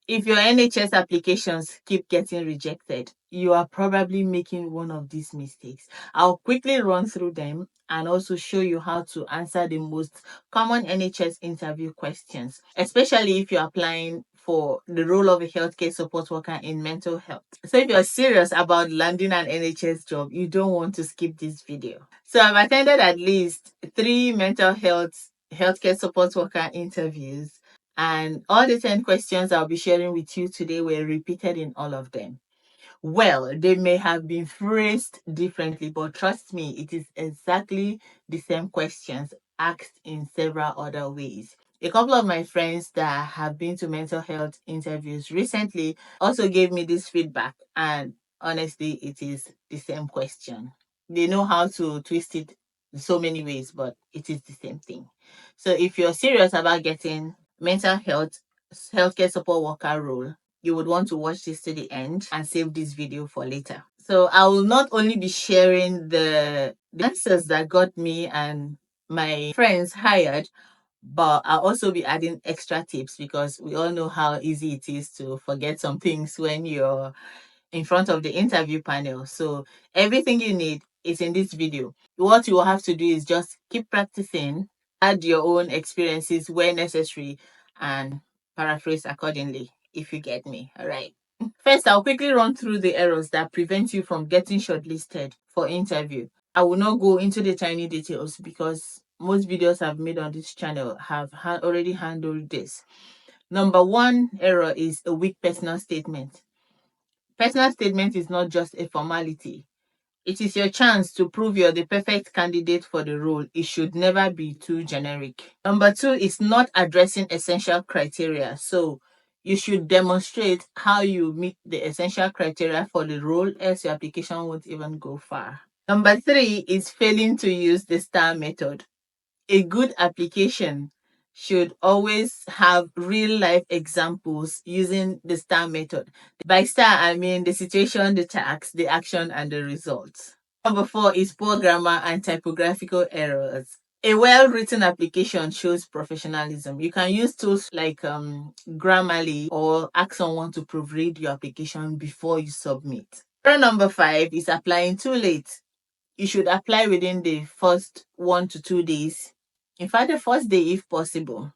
If your NHS applications keep getting rejected, you are probably making one of these mistakes. I'll quickly run through them and also show you how to answer the most common NHS interview questions, especially if you're applying for the role of a healthcare support worker in mental health. So if you're serious about landing an NHS job, you don't want to skip this video. So I've attended at least 3 mental health healthcare support worker interviews, and all the 10 questions I'll be sharing with you today were repeated in all of them. Well, they may have been phrased differently, but trust me, it is exactly the same questions asked in several other ways. A couple of my friends that have been to mental health interviews recently also gave me this feedback, and honestly, it is the same question. They know how to twist it so many ways, but it is the same thing. So if you're serious about getting mental health healthcare support worker role, you would want to watch this to the end and save this video for later. So I will not only be sharing the answers that got me and my friends hired, but I'll also be adding extra tips because we all know how easy it is to forget some things when you're in front of the interview panel. So everything you need is in this video. What you will have to do is just keep practicing, add your own experiences where necessary, and paraphrase accordingly if you get me. All right. First, I'll quickly run through the errors that prevent you from getting shortlisted for interview. I will not go into the tiny details because most videos I've made on this channel have already handled this. Number one error is a weak personal statement. Personal statement is not just a formality. It is your chance to prove you're the perfect candidate for the role. It should never be too generic. Number two is not addressing essential criteria. So you should demonstrate how you meet the essential criteria for the role, else your application won't even go far. Number three is failing to use the STAR method. A good application should always have real life examples using the STAR method. By STAR, I mean the situation, the task, the action, and the results. Number four is poor grammar and typographical errors. A well-written application shows professionalism. You can use tools like Grammarly or ask someone to proofread your application before you submit. Error number five is applying too late. You should apply within the first 1 to 2 days. In fact, the first day if possible.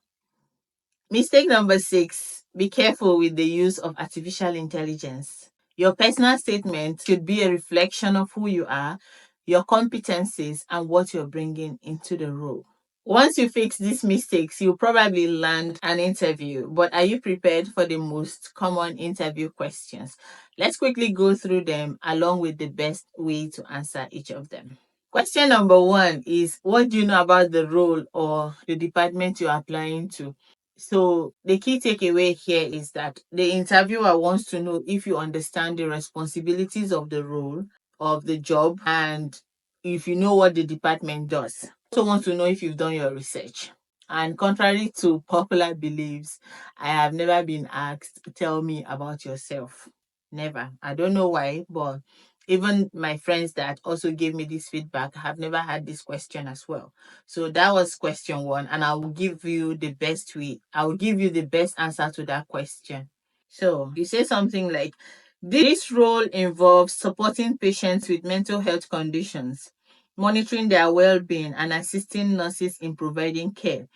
Mistake number six, be careful with the use of artificial intelligence. Your personal statement should be a reflection of who you are, your competencies, and what you're bringing into the role. Once you fix these mistakes, you'll probably land an interview. But are you prepared for the most common interview questions? Let's quickly go through them along with the best way to answer each of them. Question number one is, what do you know about the role or the department you're applying to? So the key takeaway here is that the interviewer wants to know if you understand the responsibilities of the role of the job and if you know what the department does. Also want to know if you've done your research. And contrary to popular beliefs, I have never been asked, tell me about yourself. Never. I don't know why, but even my friends that also gave me this feedback have never had this question as well. So that was question one, and I will give you the best way. I will give you the best answer to that question. So you say something like, this role involves supporting patients with mental health conditions, monitoring their well-being, and assisting nurses in providing care.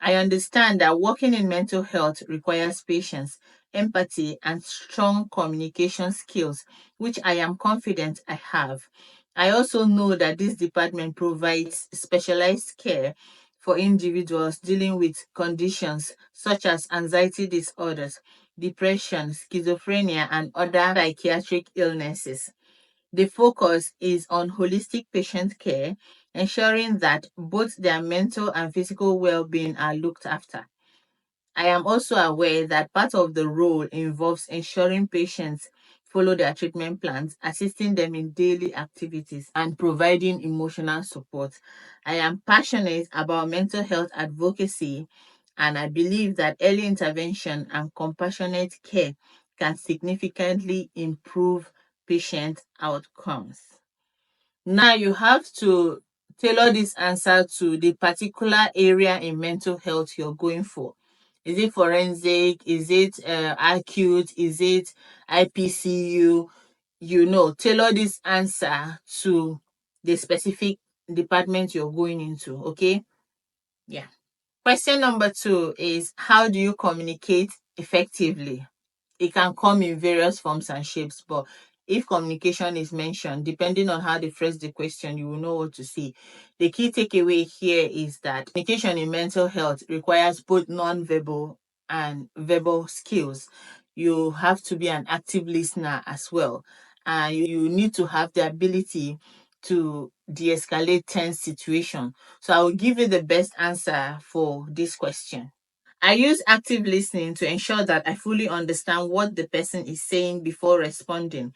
I understand that working in mental health requires patience, empathy, and strong communication skills, which I am confident I have. I also know that this department provides specialized care for individuals dealing with conditions such as anxiety disorders, depression, schizophrenia, and other psychiatric illnesses. The focus is on holistic patient care, ensuring that both their mental and physical well being are looked after. I am also aware that part of the role involves ensuring patients follow their treatment plans, assisting them in daily activities, and providing emotional support. I am passionate about mental health advocacy, and I believe that early intervention and compassionate care can significantly improve patient outcomes. Now you have to tailor this answer to the particular area in mental health you're going for. Is it forensic? Is it acute? Is it IPCU? Tailor this answer to the specific department you're going into. Okay. Yeah. Question number 2 is, how do you communicate effectively? It can come in various forms and shapes, but if communication is mentioned, depending on how they phrase the question, you will know what to say. The key takeaway here is that communication in mental health requires both non-verbal and verbal skills. You have to be an active listener as well, and you need to have the ability to de-escalate tense situation. So I will give you the best answer for this question. I use active listening to ensure that I fully understand what the person is saying before responding.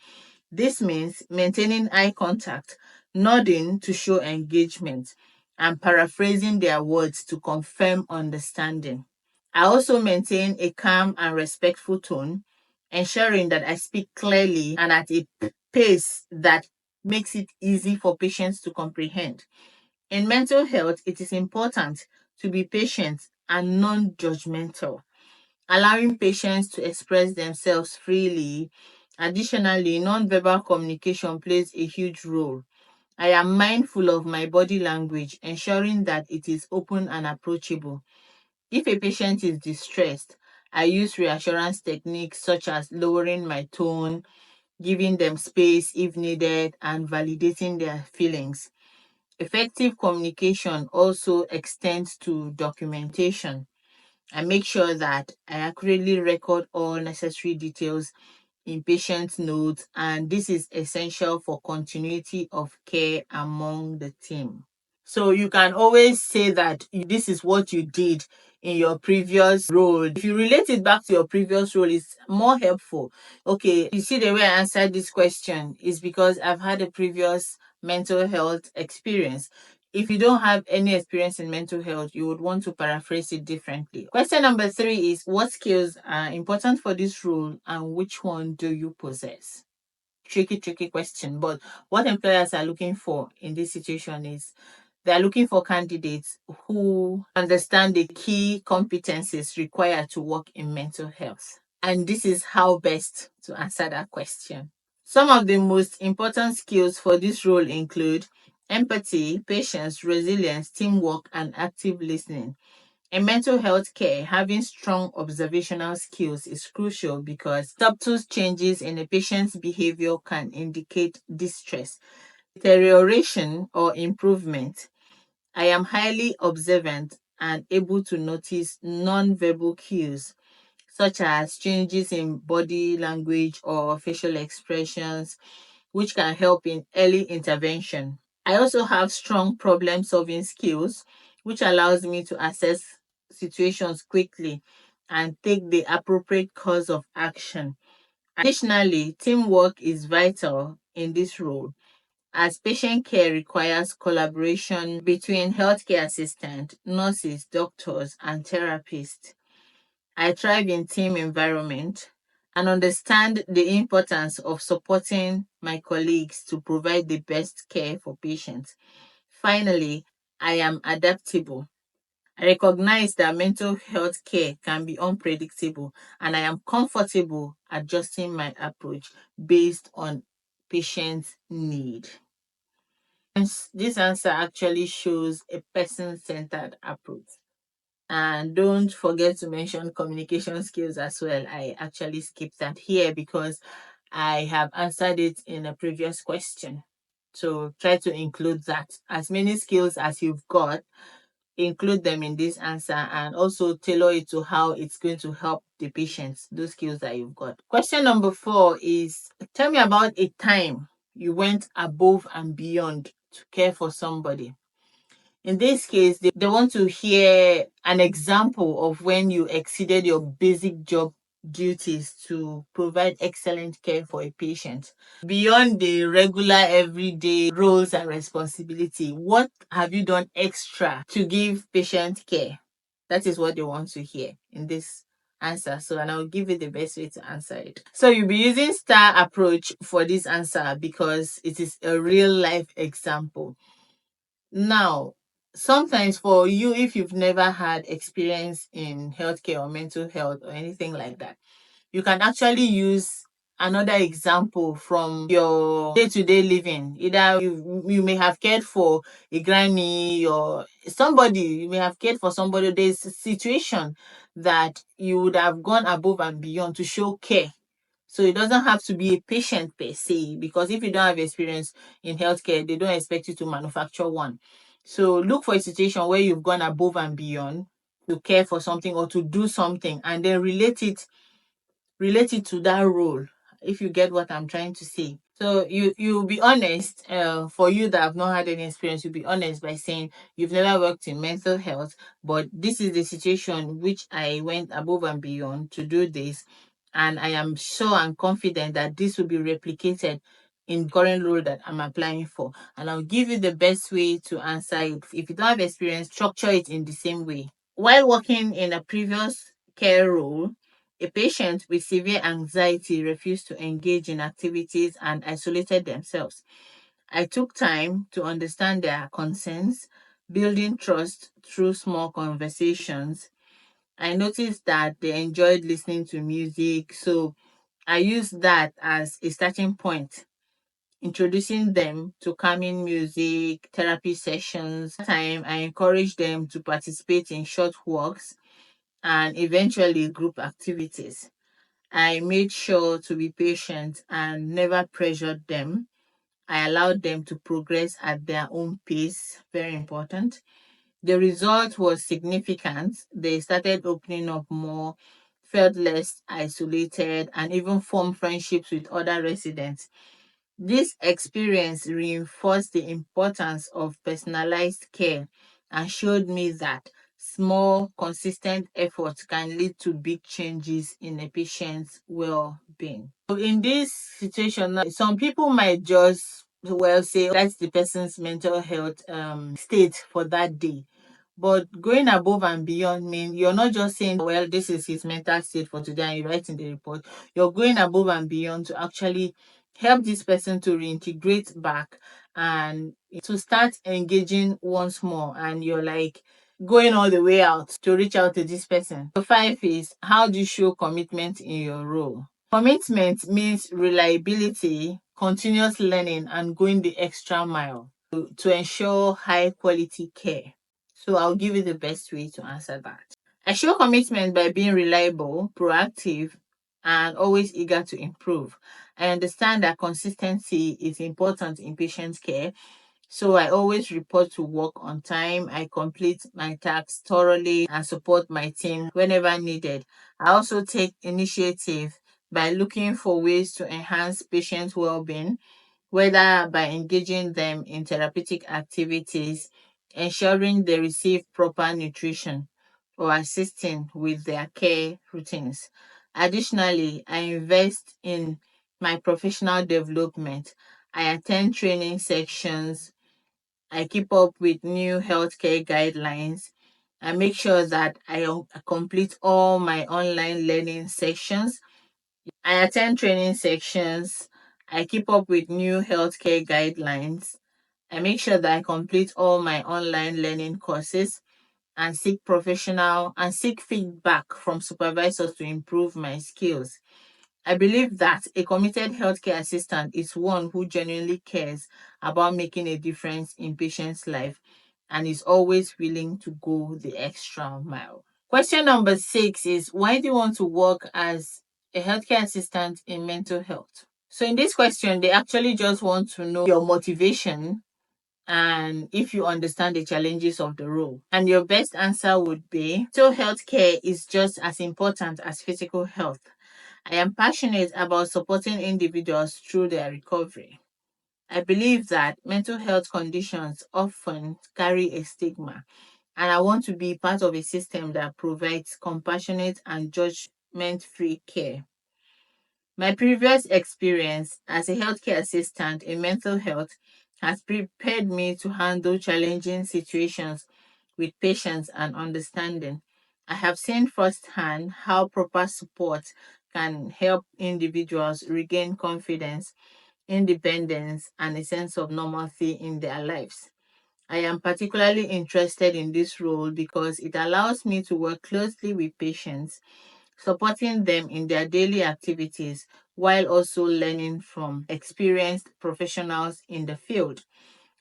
This means maintaining eye contact, nodding to show engagement, and paraphrasing their words to confirm understanding. I also maintain a calm and respectful tone, ensuring that I speak clearly and at a pace that makes it easy for patients to comprehend. In mental health, it is important to be patient and non judgmental, allowing patients to express themselves freely. Additionally, non-verbal communication plays a huge role. I am mindful of my body language, ensuring that it is open and approachable. If a patient is distressed, I use reassurance techniques such as lowering my tone, giving them space if needed, and validating their feelings. Effective communication also extends to documentation. I make sure that I accurately record all necessary details in patient notes, and this is essential for continuity of care among the team. So you can always say that this is what you did in your previous role. If you relate it back to your previous role, it's more helpful. Okay, you see the way I answered this question is because I've had a previous mental health experience. If you don't have any experience in mental health, you would want to paraphrase it differently. Question number 3 is, what skills are important for this role and which one do you possess? Tricky question. But what employers are looking for in this situation is they are looking for candidates who understand the key competencies required to work in mental health. And this is how best to answer that question. Some of the most important skills for this role include empathy, patience, resilience, teamwork, and active listening. In mental health care, having strong observational skills is crucial because subtle changes in a patient's behavior can indicate distress, deterioration, or improvement. I am highly observant and able to notice non-verbal cues such as changes in body language or facial expressions, which can help in early intervention. I also have strong problem solving skills, which allows me to assess situations quickly and take the appropriate course of action. Additionally, teamwork is vital in this role as patient care requires collaboration between healthcare assistants, nurses, doctors, and therapists. I thrive in team environment and understand the importance of supporting my colleagues to provide the best care for patients. Finally, I am adaptable. I recognize that mental health care can be unpredictable, and I am comfortable adjusting my approach based on patient's need. This answer actually shows a person-centered approach. And don't forget to mention communication skills as well. I actually skipped that here because I have answered it in a previous question. So try to include that. As many skills as you've got, include them in this answer and also tailor it to how it's going to help the patients, those skills that you've got. Question number 4 is, tell me about a time you went above and beyond to care for somebody. In this case, they want to hear an example of when you exceeded your basic job duties to provide excellent care for a patient. Beyond the regular everyday roles and responsibility, what have you done extra to give patient care? That is what they want to hear in this answer. So, and I'll give you the best way to answer it. So you'll be using STAR approach for this answer because it is a real life example. Now, sometimes for you, if you've never had experience in healthcare or mental health or anything like that, you can actually use another example from your day-to-day living. Either you may have cared for a granny or somebody, you may have cared for somebody. There's a situation that you would have gone above and beyond to show care. So it doesn't have to be a patient per se, because if you don't have experience in healthcare, they don't expect you to manufacture one. So look for a situation where you've gone above and beyond to care for something or to do something, and then relate it to that role, if you get what I'm trying to say. So you'll be honest, for you that have not had any experience, you'll be honest by saying you've never worked in mental health, but this is the situation which I went above and beyond to do this, and I am sure and confident that this will be replicated in current role that I'm applying for. And I'll give you the best way to answer it. If you don't have experience, structure it in the same way. While working in a previous care role, a patient with severe anxiety refused to engage in activities and isolated themselves. I took time to understand their concerns, building trust through small conversations. I noticed that they enjoyed listening to music, so I used that as a starting point, introducing them to calming music, therapy sessions. Time I encouraged them to participate in short walks and eventually group activities. I made sure to be patient and never pressured them. I allowed them to progress at their own pace, very important. The result was significant. They started opening up more, felt less isolated, and even formed friendships with other residents. This experience reinforced the importance of personalized care and showed me that small, consistent efforts can lead to big changes in a patient's well being. So, in this situation, now, some people might just well say that's the person's mental health state for that day. But going above and beyond mean you're not just saying, well, this is his mental state for today, and you write in the report. You're going above and beyond to actually help this person to reintegrate back and to start engaging once more. And you're like going all the way out to reach out to this person. So, five is, how do you show commitment in your role? Commitment means reliability, continuous learning, and going the extra mile to ensure high quality care. So I'll give you the best way to answer that. I show commitment by being reliable, proactive, and always eager to improve. I understand that consistency is important in patient care, so I always report to work on time. I complete my tasks thoroughly and support my team whenever needed. I also take initiative by looking for ways to enhance patient well-being, whether by engaging them in therapeutic activities, ensuring they receive proper nutrition, or assisting with their care routines. Additionally, I invest in my professional development. I attend training sections. I keep up with new healthcare guidelines. I make sure that I complete all my online learning sections. I attend training sections. I keep up with new healthcare guidelines. I make sure that I complete all my online learning courses and seek feedback from supervisors to improve my skills. I believe that a committed healthcare assistant is one who genuinely cares about making a difference in patients' life and is always willing to go the extra mile. Question number 6 is, why do you want to work as a healthcare assistant in mental health? So in this question, they actually just want to know your motivation and if you understand the challenges of the role. And your best answer would be, mental health care is just as important as physical health. I am passionate about supporting individuals through their recovery. I believe that mental health conditions often carry a stigma, and I want to be part of a system that provides compassionate and judgment free care. My previous experience as a healthcare assistant in mental health has prepared me to handle challenging situations with patience and understanding. I have seen firsthand how proper support can help individuals regain confidence, independence, and a sense of normalcy in their lives. I am particularly interested in this role because it allows me to work closely with patients, supporting them in their daily activities while also learning from experienced professionals in the field.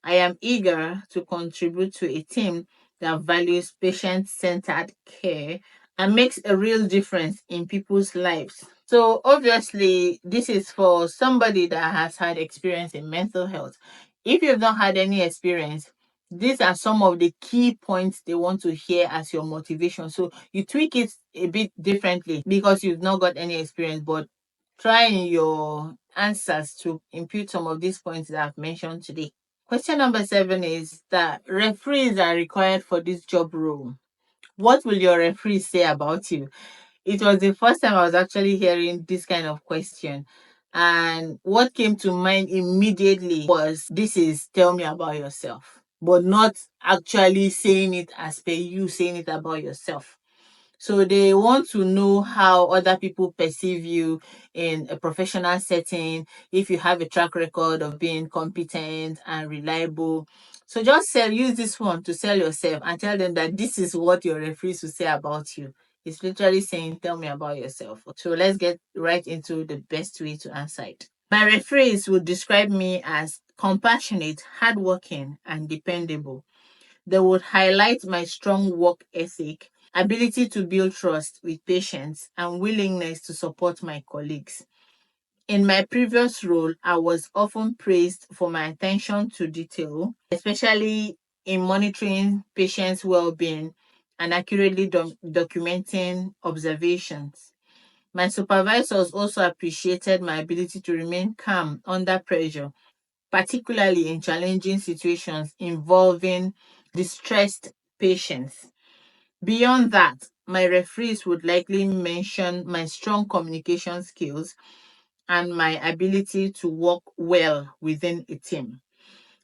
I am eager to contribute to a team that values patient centered care and makes a real difference in people's lives. So, obviously, this is for somebody that has had experience in mental health. If you've not had any experience, these are some of the key points they want to hear as your motivation. So, you tweak it a bit differently because you've not got any experience, but try in your answers to impute some of these points that I've mentioned today. Question number 7 is that referees are required for this job role. What will your referee say about you? It was the first time I was actually hearing this kind of question. And what came to mind immediately was this is tell me about yourself, but not actually saying it as per you saying it about yourself. So they want to know how other people perceive you in a professional setting, if you have a track record of being competent and reliable. So just use this one to sell yourself and tell them that this is what your referees will say about you. It's literally saying, tell me about yourself. So let's get right into the best way to answer it. My referees would describe me as compassionate, hardworking, and dependable. They would highlight my strong work ethic, ability to build trust with patients, and willingness to support my colleagues. In my previous role, I was often praised for my attention to detail, especially in monitoring patients' well being and accurately documenting observations. My supervisors also appreciated my ability to remain calm under pressure, particularly in challenging situations involving distressed patients. Beyond that, my referees would likely mention my strong communication skills and my ability to work well within a team.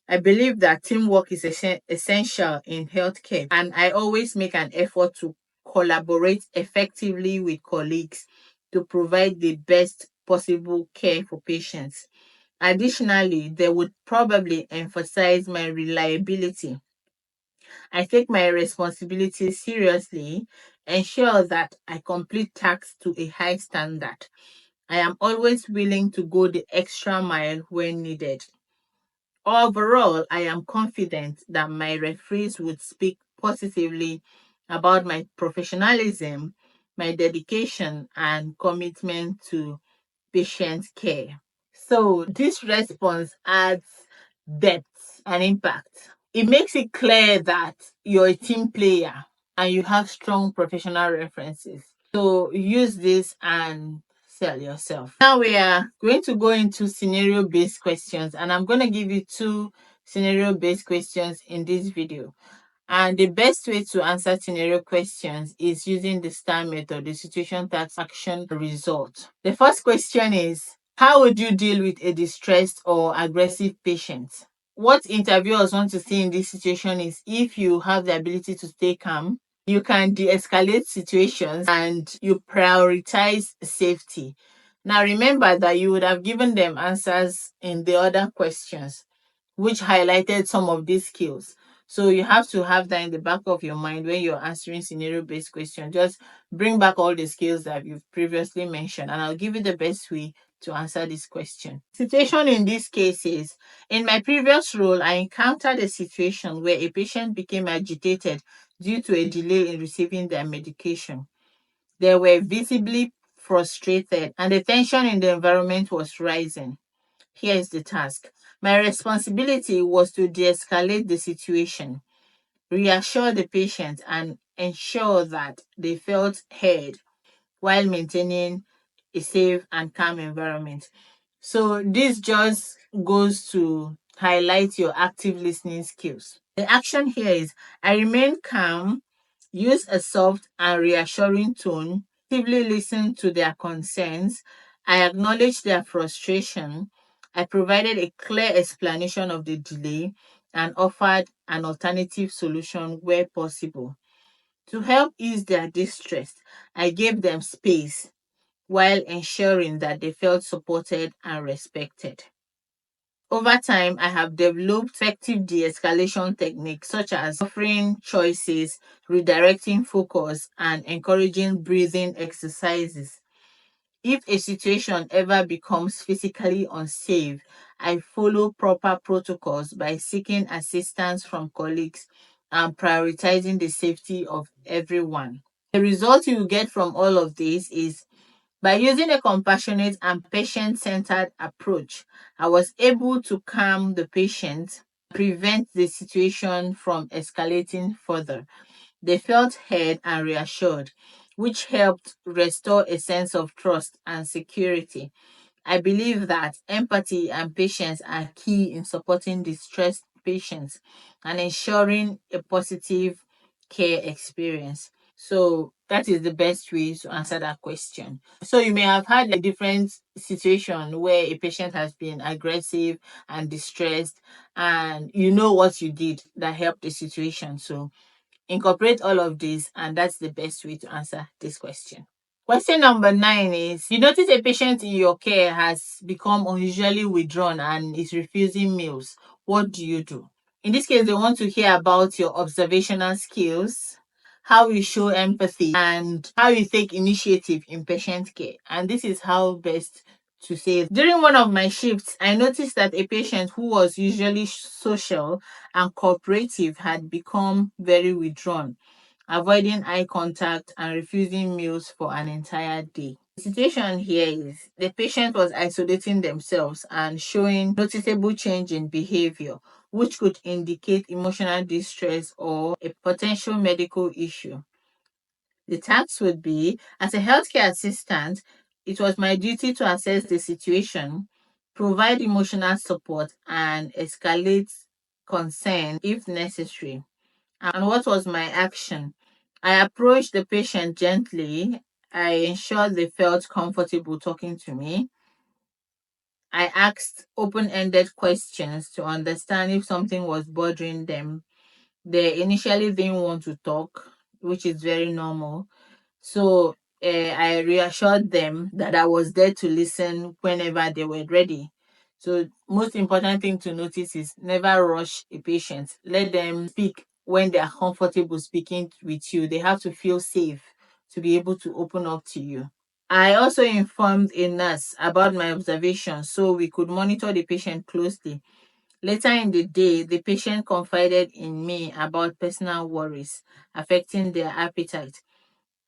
I believe that teamwork is essential in healthcare, and I always make an effort to collaborate effectively with colleagues to provide the best possible care for patients. Additionally, they would probably emphasize my reliability. I take my responsibilities seriously, ensure that I complete tasks to a high standard. I am always willing to go the extra mile when needed. Overall, I am confident that my referees would speak positively about my professionalism, my dedication, and commitment to patient care. So this response adds depth and impact. It makes it clear that you're a team player and you have strong professional references. So use this and sell yourself. Now we are going to go into scenario based questions, and I'm going to give you two scenario based questions in this video. And the best way to answer scenario questions is using the STAR method, the situation, task, action, result. The first question is, how would you deal with a distressed or aggressive patient? What interviewers want to see in this situation is if you have the ability to stay calm, you can de-escalate situations, and you prioritize safety. Now remember that you would have given them answers in the other questions, which highlighted some of these skills. So you have to have that in the back of your mind when you're answering scenario-based questions. Just bring back all the skills that you've previously mentioned, and I'll give you the best way to answer this question. Situation in this case is, in my previous role, I encountered a situation where a patient became agitated due to a delay in receiving their medication. They were visibly frustrated, and the tension in the environment was rising. Here is the task. My responsibility was to de escalate the situation, reassure the patient, and ensure that they felt heard while maintaining a safe and calm environment. So, this just goes to highlight your active listening skills. The action here is, I remain calm, use a soft and reassuring tone, actively listen to their concerns. I acknowledge their frustration. I provided a clear explanation of the delay and offered an alternative solution where possible. To help ease their distress, I gave them space while ensuring that they felt supported and respected. Over time, I have developed effective de escalation techniques such as offering choices, redirecting focus, and encouraging breathing exercises. If a situation ever becomes physically unsafe, I follow proper protocols by seeking assistance from colleagues and prioritizing the safety of everyone. The result you get from all of this is by using a compassionate and patient centered approach, I was able to calm the patient, prevent the situation from escalating further. They felt heard and reassured, which helped restore a sense of trust and security. I believe that empathy and patience are key in supporting distressed patients and ensuring a positive care experience. So that is the best way to answer that question. So you may have had a different situation where a patient has been aggressive and distressed, and you know what you did that helped the situation. So incorporate all of this, and that's the best way to answer this question. Question number 9 is, you notice a patient in your care has become unusually withdrawn and is refusing meals. What do you do? In this case, they want to hear about your observational skills, how you show empathy, and how you take initiative in patient care. And this is how best to say it. During one of my shifts, I noticed that a patient who was usually social and cooperative had become very withdrawn, avoiding eye contact and refusing meals for an entire day. The situation here is the patient was isolating themselves and showing noticeable change in behavior, which could indicate emotional distress or a potential medical issue. The task would be, as a healthcare assistant, it was my duty to assess the situation, provide emotional support, and escalate concern if necessary. And what was my action? I approached the patient gently. I ensured they felt comfortable talking to me. I asked open ended questions to understand if something was bothering them. They initially didn't want to talk, which is very normal. So I reassured them that I was there to listen whenever they were ready. So most important thing to notice is never rush a patient. Let them speak when they are comfortable speaking with you. They have to feel safe to be able to open up to you. I also informed a nurse about my observations so we could monitor the patient closely. Later in the day, the patient confided in me about personal worries affecting their appetite.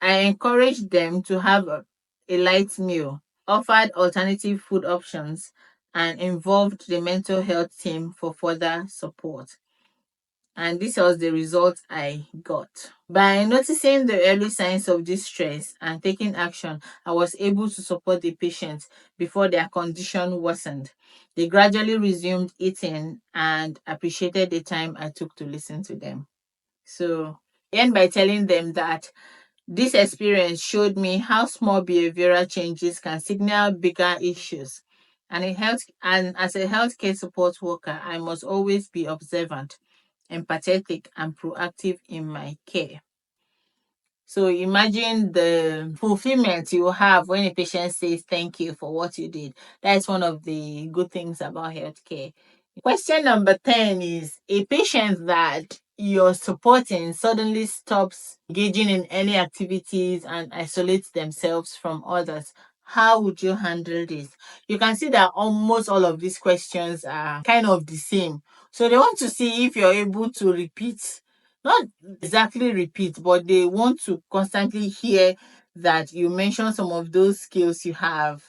I encouraged them to have a light meal, offered alternative food options, and involved the mental health team for further support. And this was the result I got. By noticing the early signs of distress and taking action, I was able to support the patients before their condition worsened. They gradually resumed eating and appreciated the time I took to listen to them. So, I end by telling them that this experience showed me how small behavioral changes can signal bigger issues. And as a healthcare support worker, I must always be observant, empathetic, and proactive in my care. So imagine the fulfillment you have when a patient says thank you for what you did. That's one of the good things about healthcare. Question number 10 is, a patient that you're supporting suddenly stops engaging in any activities and isolates themselves from others. How would you handle this? You can see that almost all of these questions are kind of the same. So they want to see if you're able to repeat, not exactly repeat, but they want to constantly hear that you mention some of those skills you have.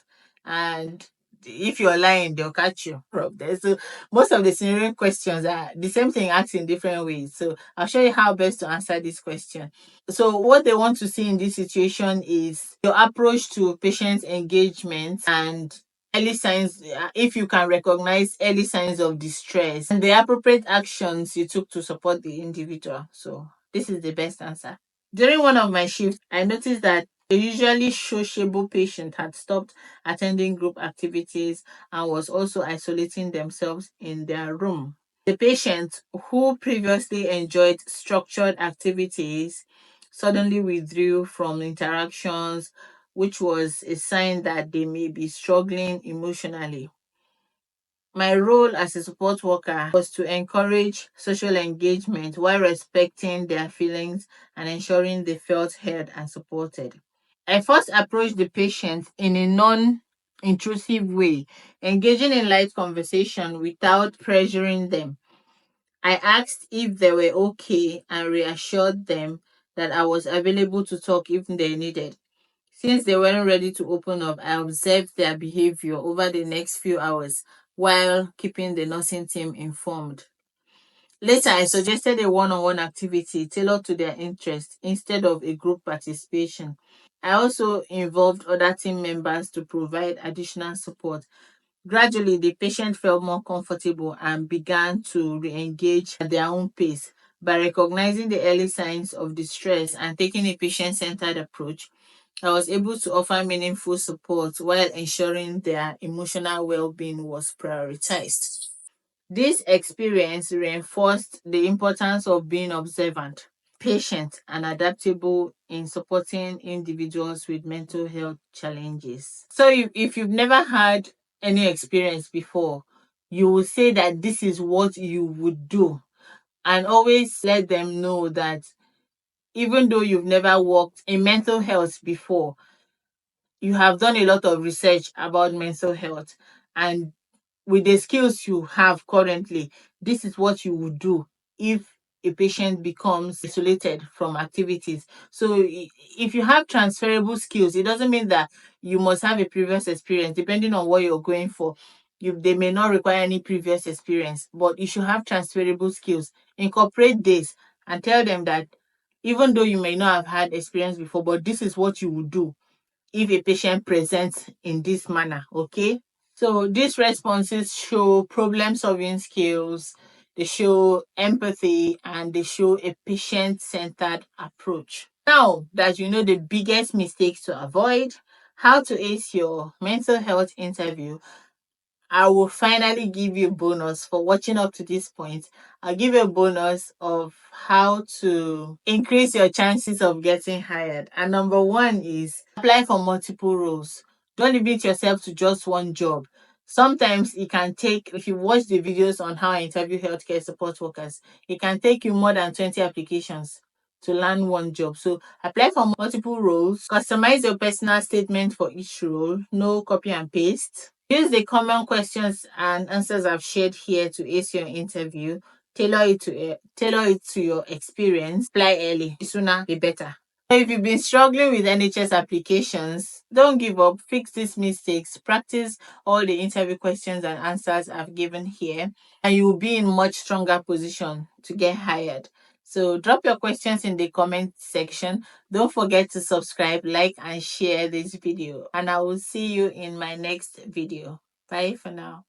And if you're lying, they'll catch you from there. So most of the scenario questions are the same thing asked in different ways. So I'll show you how best to answer this question. So what they want to see in this situation is your approach to patient engagement and early signs, if you can recognize early signs of distress and the appropriate actions you took to support the individual. So this is the best answer. During one of my shifts, I noticed that a usually sociable patient had stopped attending group activities and was also isolating themselves in their room. The patient, who previously enjoyed structured activities, suddenly withdrew from interactions, which was a sign that they may be struggling emotionally. My role as a support worker was to encourage social engagement while respecting their feelings and ensuring they felt heard and supported. I first approached the patient in a non-intrusive way, engaging in light conversation without pressuring them. I asked if they were okay and reassured them that I was available to talk if they needed. Since they weren't ready to open up, I observed their behavior over the next few hours while keeping the nursing team informed. Later, I suggested a one on one activity tailored to their interests instead of a group participation. I also involved other team members to provide additional support. Gradually, the patient felt more comfortable and began to re engage at their own pace. By recognizing the early signs of distress and taking a patient centered approach, I was able to offer meaningful support while ensuring their emotional well being was prioritized. This experience reinforced the importance of being observant, patient, and adaptable in supporting individuals with mental health challenges. So, if you've never had any experience before, you will say that this is what you would do, and always let them know that even though you've never worked in mental health before, you have done a lot of research about mental health, and with the skills you have currently, this is what you would do if a patient becomes isolated from activities. So if you have transferable skills, it doesn't mean that you must have a previous experience. Depending on what you're going for, they may not require any previous experience, but you should have transferable skills. Incorporate this and tell them that even though you may not have had experience before, but this is what you would do if a patient presents in this manner, okay? So these responses show problem solving skills, they show empathy, and they show a patient centered approach. Now that you know the biggest mistakes to avoid, how to ace your mental health interview, I will finally give you a bonus for watching up to this point. I'll give you a bonus of how to increase your chances of getting hired. And number one is apply for multiple roles. Don't limit yourself to just one job. Sometimes it can take, if you watch the videos on how I interview healthcare support workers, it can take you more than 20 applications to land one job. So apply for multiple roles, customize your personal statement for each role, no copy and paste. Use the common questions and answers I've shared here to ace your interview. Tailor it to your experience. Apply early. The sooner the better. So if you've been struggling with NHS applications, don't give up. Fix these mistakes. Practice all the interview questions and answers I've given here, and you will be in much stronger position to get hired. So drop your questions in the comment section. Don't forget to subscribe, like, and share this video. And I will see you in my next video. Bye for now.